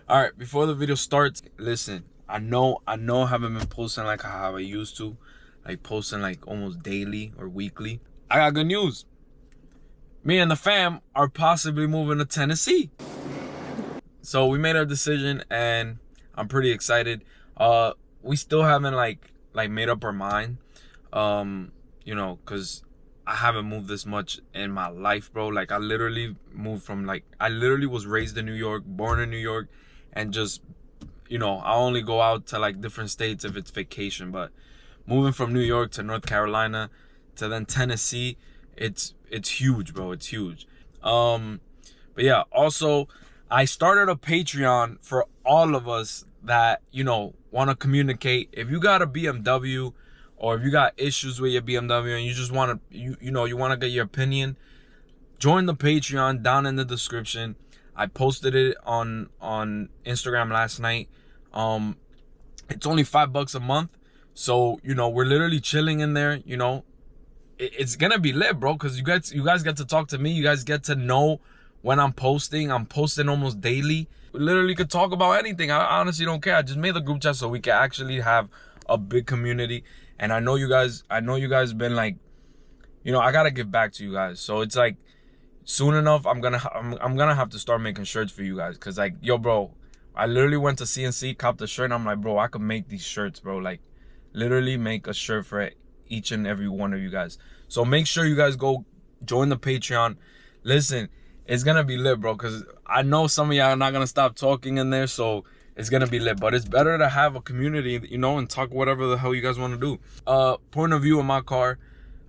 All right, before the video starts, listen, I know I haven't been posting like how I used to, like posting like almost daily or weekly. I got good news. Me and the fam are possibly moving to Tennessee. So we made our decision and I'm pretty excited. We still haven't like made up our mind. You know, cause I haven't moved this much in my life, bro. Like I literally moved from I literally was raised in New York, born in New York, and just, you know, I only go out to like different states if it's vacation. But moving from New York to North Carolina to then Tennessee, it's huge, bro. It's huge. But yeah, also I started a Patreon for all of us that, you know, want to communicate. If you got a BMW or if you got issues with your BMW and you just want to, you know, you want to get your opinion, join the Patreon down in the description. I posted it on Instagram last night. It's only $5 a month. So, you know, we're literally chilling in there, you know. It's gonna be lit, bro, because you guys get to talk to me. You guys get to know when I'm posting. I'm posting almost daily. We literally could talk about anything. I honestly don't care. I just made the group chat so we can actually have a big community. And I know you guys been like, you know, I gotta give back to you guys. So it's like soon enough I'm gonna have to start making shirts for you guys. Cause like, yo, bro, I literally went to CNC, copped a shirt, and I'm like, bro, I could make these shirts, bro. Like literally make a shirt for each and every one of you guys. So make sure you guys go join the Patreon. Listen, it's gonna be lit, bro, because I know some of y'all are not gonna stop talking in there, so it's gonna be lit. But it's better to have a community, you know, and talk whatever the hell you guys want to do. Point of view in my car.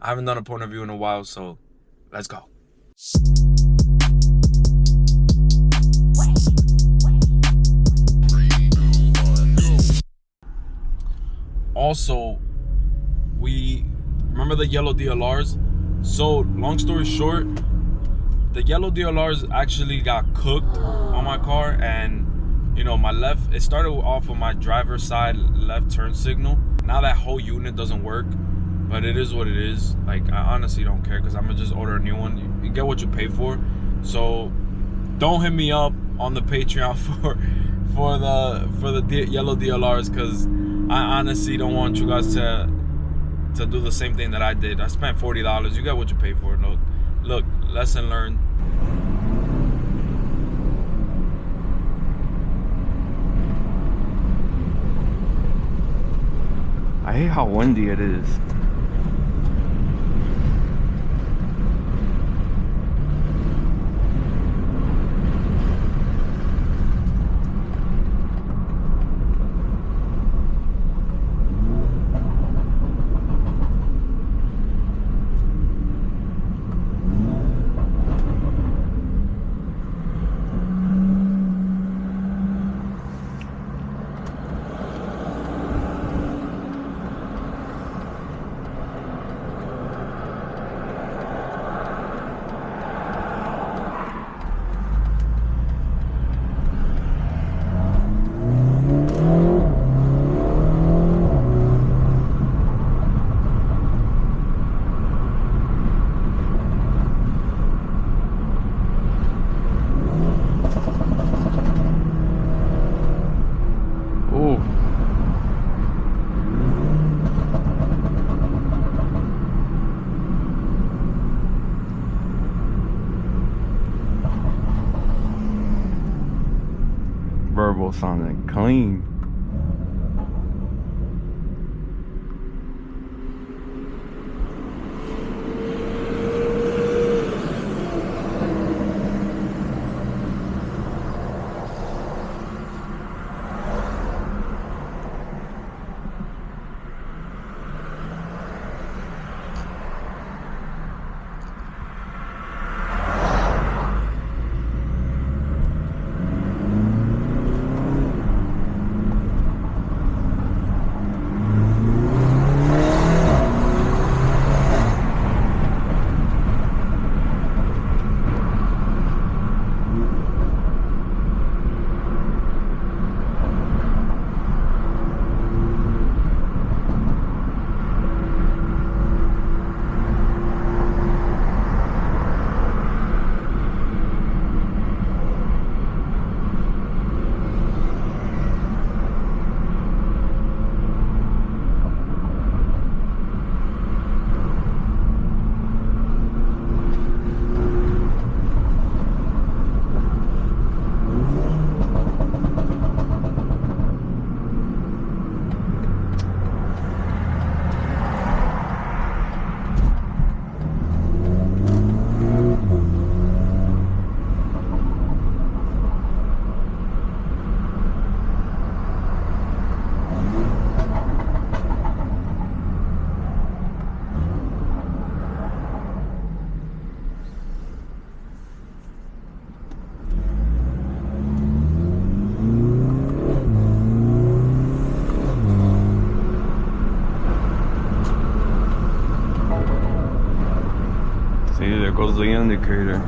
I haven't done a point of view in a while, so let's go. Also, we remember the yellow DLRs. So long story short, the yellow DLRs actually got cooked on my car, and you know, my left, it started off with my driver's side left turn signal. Now that whole unit doesn't work, but it is what it is. Like I honestly don't care, because I'm gonna just order a new one. You get what you pay for. So don't hit me up on the Patreon for the yellow DLRs, because I honestly don't want you guys to do the same thing that I did. I spent $40. You get what you pay for. No, look, lesson learned. I hate how windy it is. Verbal sounding clean. the indicator.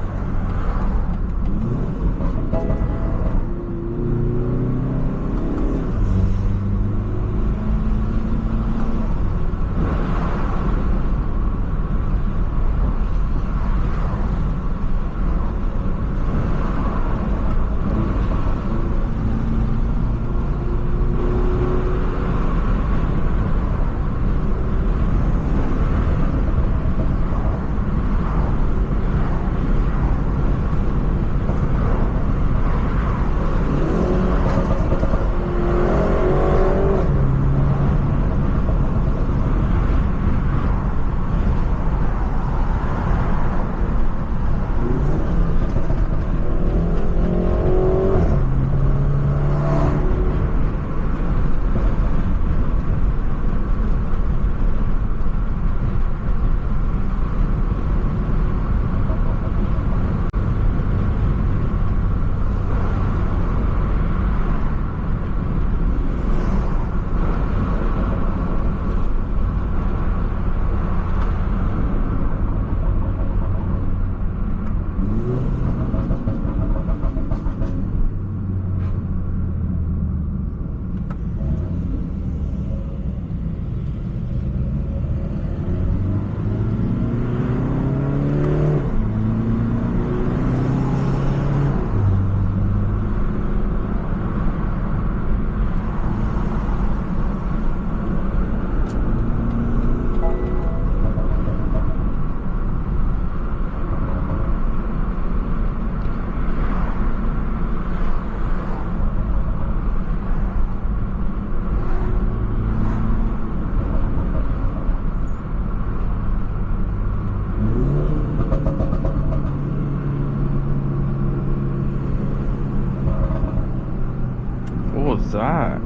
What was that?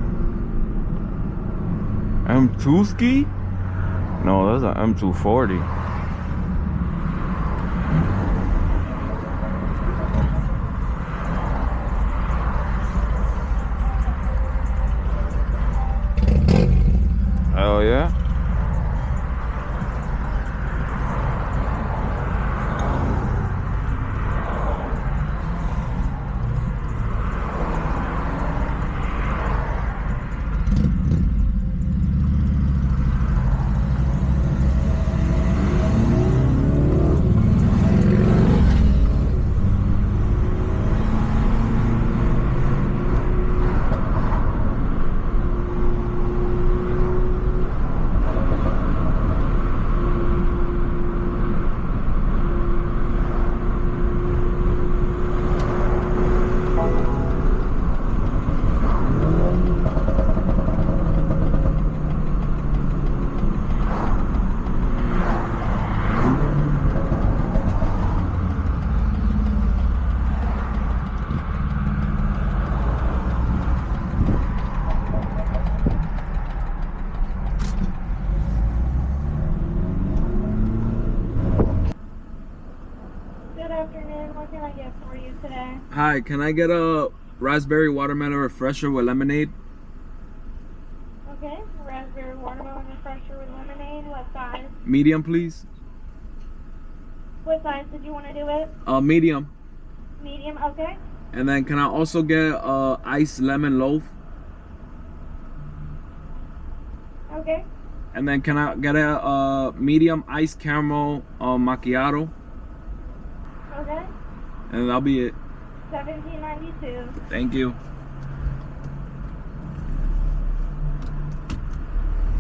M2 ski? No, that's an M240. Hell yeah. Hi, can I get a raspberry watermelon refresher with lemonade? Okay, raspberry watermelon refresher with lemonade. What size? Medium, please. What size did you want to do it? Medium. Medium, okay. And then can I also get iced lemon loaf? Okay. And then can I get a medium iced caramel macchiato? Okay. And that'll be it. $17.92. Thank you.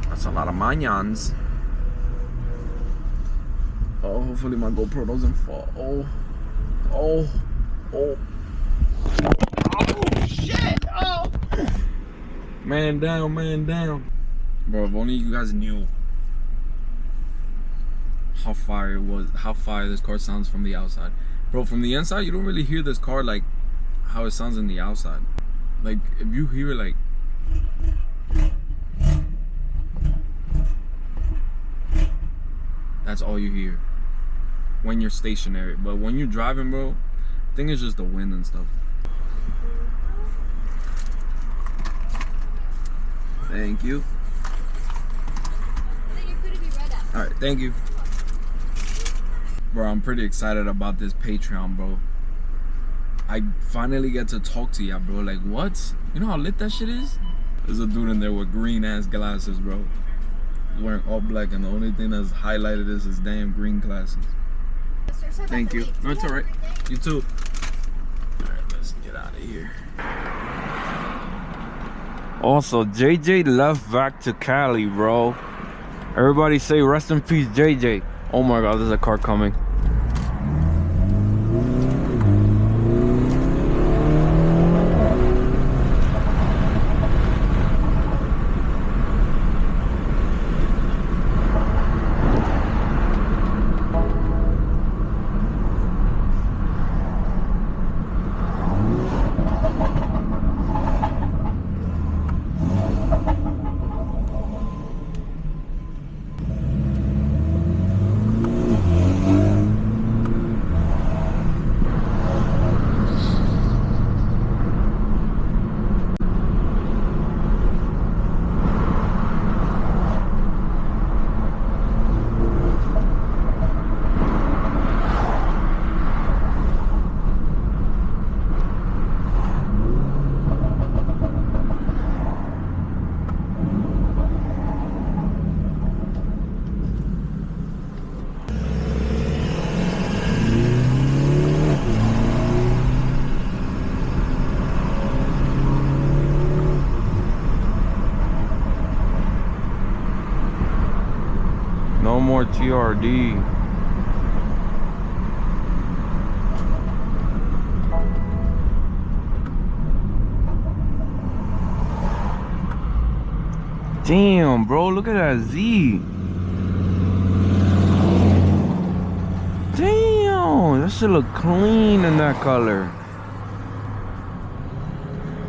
That's a lot of manions. Oh, hopefully my GoPro doesn't fall. Oh. Oh. Oh. Oh, shit. Oh. Man down, man down. Bro, if only you guys knew how fire it was, how fire this car sounds from the outside. Bro, from the inside, you don't really hear this car like how it sounds in the outside. Like, if you hear it like... That's all you hear when you're stationary. But when you're driving, bro, I think it's just the wind and stuff. Thank you. Alright, thank you. Bro, I'm pretty excited about this Patreon, bro. I finally get to talk to ya, bro. Like, what? You know how lit that shit is? There's a dude in there with green ass glasses, bro. He's wearing all black, and the only thing that's highlighted is his damn green glasses. Thank you. No, it's alright. You too. Alright, let's get out of here. Also, JJ left back to Cali, bro. Everybody say rest in peace, JJ. Oh my god, there's a car coming. No more TRD. Damn, bro, look at that Z. Damn, that shit look clean in that color.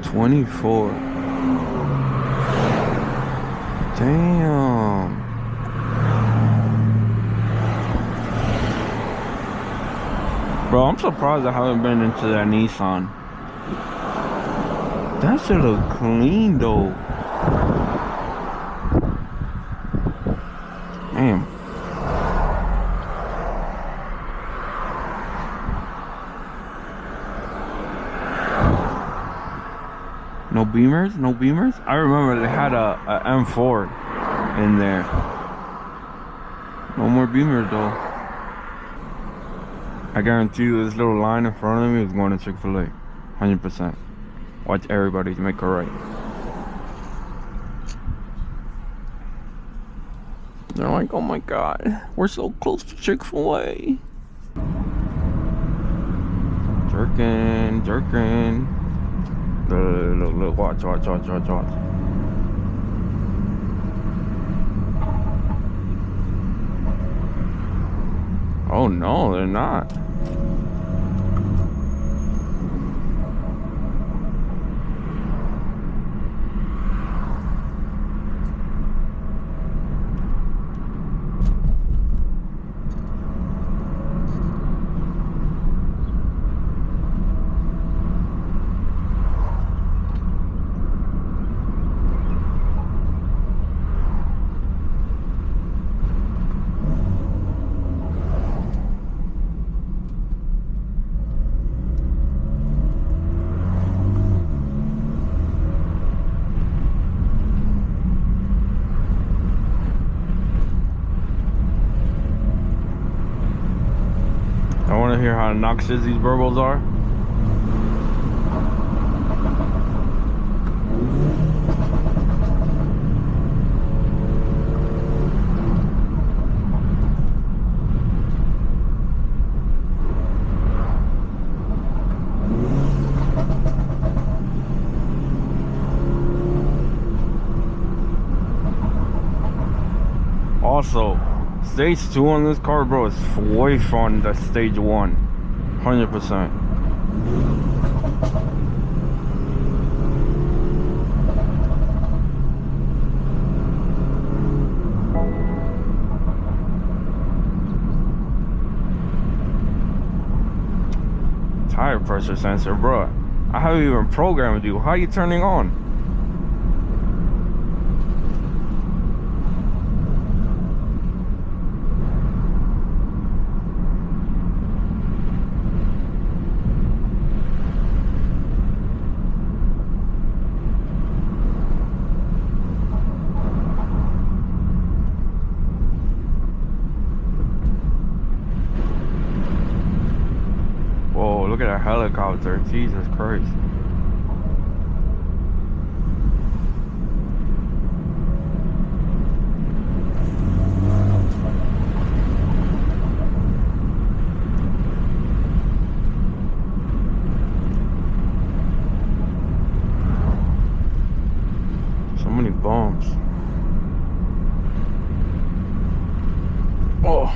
24. Damn. Bro, I'm surprised I haven't been into that Nissan. That shit look clean though. Damn. No Beamers? No Beamers? I remember they had a M4 in there. No more Beamers though. I guarantee you this little line in front of me is going to Chick-fil-A. 100%. Watch everybody to make a right. They're like, oh my god, we're so close to Chick-fil-A. Jerkin, jerkin. Look, watch. Oh no, they're not. I want to hear how noxious these burbles are. Also, stage 2 on this car, bro, is way fun than stage 1. 100%. Tire pressure sensor, bro. I haven't even programmed you. How are you turning on? helicopter. Jesus Christ. So many bombs. Oh.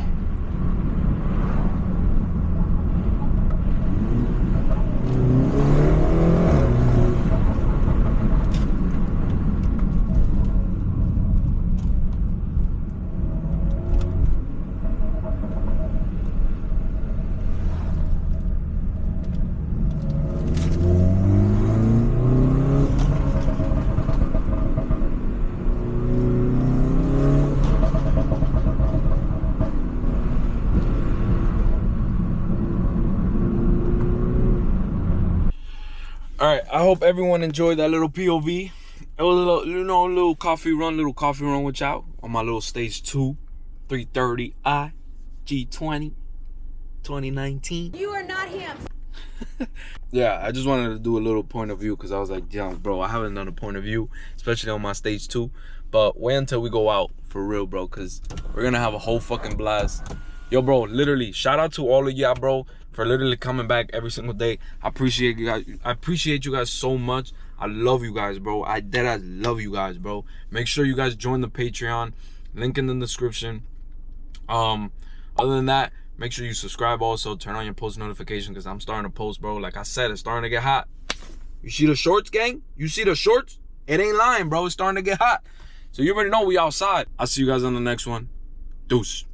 All right, I hope everyone enjoyed that little POV. It was a little, little coffee run with y'all on my little stage 2, 330i, G20, 2019. You are not him. Yeah, I just wanted to do a little point of view because I was like, yeah, bro, I haven't done a point of view, especially on my stage 2. But wait until we go out for real, bro, because we're gonna have a whole fucking blast. Yo, bro, literally, shout out to all of y'all, bro, for literally coming back every single day. I appreciate you guys. I appreciate you guys so much. I love you guys, bro. I deadass love you guys, bro. Make sure you guys join the Patreon. Link in the description. Other than that, make sure you subscribe also. Turn on your post notification because I'm starting to post, bro. Like I said, it's starting to get hot. You see the shorts, gang? You see the shorts? It ain't lying, bro. It's starting to get hot. So you already know we outside. I'll see you guys on the next one. Deuce.